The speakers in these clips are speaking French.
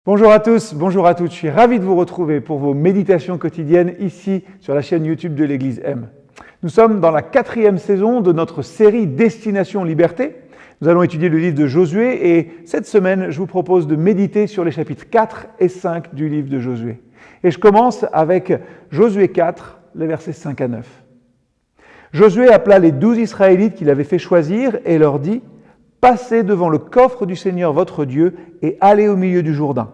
Bonjour à tous, bonjour à toutes, je suis ravi de vous retrouver pour vos méditations quotidiennes ici sur la chaîne YouTube de l'Église M. Nous sommes dans la 4e saison de notre série Destination Liberté. Nous allons étudier le livre de Josué et cette semaine, je vous propose de méditer sur les chapitres 4 et 5 du livre de Josué. Et je commence avec Josué 4, les versets 5 à 9. Josué appela les 12 Israélites qu'il avait fait choisir et leur dit « Passez devant le coffre du Seigneur votre Dieu et allez au milieu du Jourdain.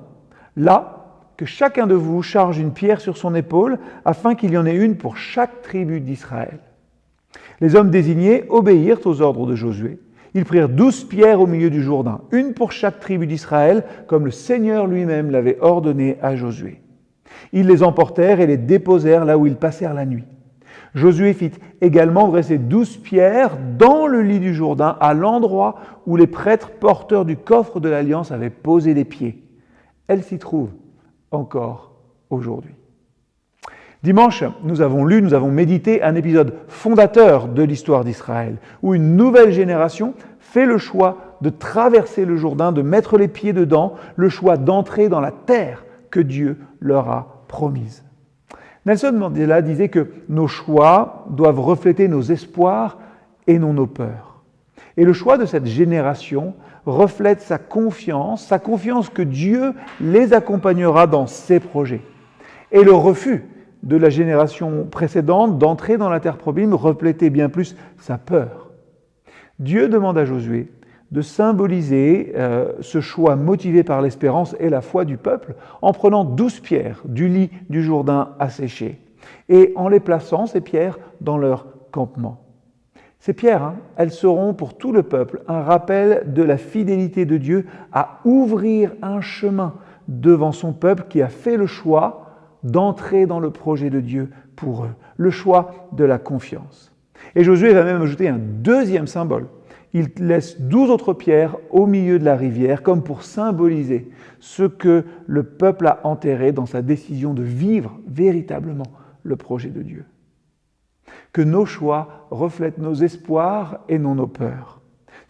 Là, que chacun de vous charge une pierre sur son épaule, afin qu'il y en ait une pour chaque tribu d'Israël. » Les hommes désignés obéirent aux ordres de Josué. Ils prirent 12 pierres au milieu du Jourdain, une pour chaque tribu d'Israël, comme le Seigneur lui-même l'avait ordonné à Josué. Ils les emportèrent et les déposèrent là où ils passèrent la nuit. Josué fit également dresser 12 pierres dans le lit du Jourdain, à l'endroit où les prêtres porteurs du coffre de l'Alliance avaient posé les pieds. Elles s'y trouvent encore aujourd'hui. Dimanche, nous avons médité un épisode fondateur de l'histoire d'Israël, où une nouvelle génération fait le choix de traverser le Jourdain, de mettre les pieds dedans, le choix d'entrer dans la terre que Dieu leur a promise. Nelson Mandela disait que nos choix doivent refléter nos espoirs et non nos peurs. Et le choix de cette génération reflète sa confiance que Dieu les accompagnera dans ses projets. Et le refus de la génération précédente d'entrer dans la terre promise reflétait bien plus sa peur. Dieu demande à Josué de symboliser ce choix motivé par l'espérance et la foi du peuple en prenant 12 pierres du lit du Jourdain asséché et en les plaçant, ces pierres, dans leur campement. Ces pierres, elles seront pour tout le peuple un rappel de la fidélité de Dieu à ouvrir un chemin devant son peuple qui a fait le choix d'entrer dans le projet de Dieu pour eux, le choix de la confiance. Et Josué va même ajouter un deuxième symbole. Il laisse 12 autres pierres au milieu de la rivière comme pour symboliser ce que le peuple a enterré dans sa décision de vivre véritablement le projet de Dieu. Que nos choix reflètent nos espoirs et non nos peurs.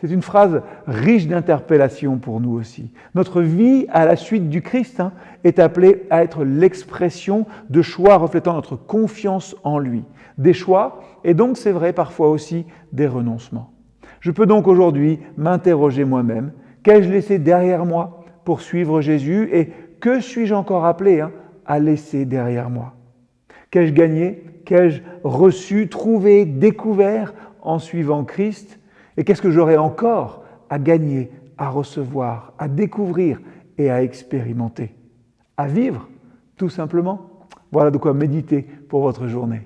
C'est une phrase riche d'interpellations pour nous aussi. Notre vie à la suite du Christ est appelée à être l'expression de choix reflétant notre confiance en lui. Des choix et donc, c'est vrai, parfois aussi des renoncements. Je peux donc aujourd'hui m'interroger moi-même, qu'ai-je laissé derrière moi pour suivre Jésus et que suis-je encore appelé à laisser derrière moi? Qu'ai-je gagné? Qu'ai-je reçu, trouvé, découvert en suivant Christ? Et qu'est-ce que j'aurai encore à gagner, à recevoir, à découvrir et à expérimenter? À vivre, tout simplement. Voilà de quoi méditer pour votre journée.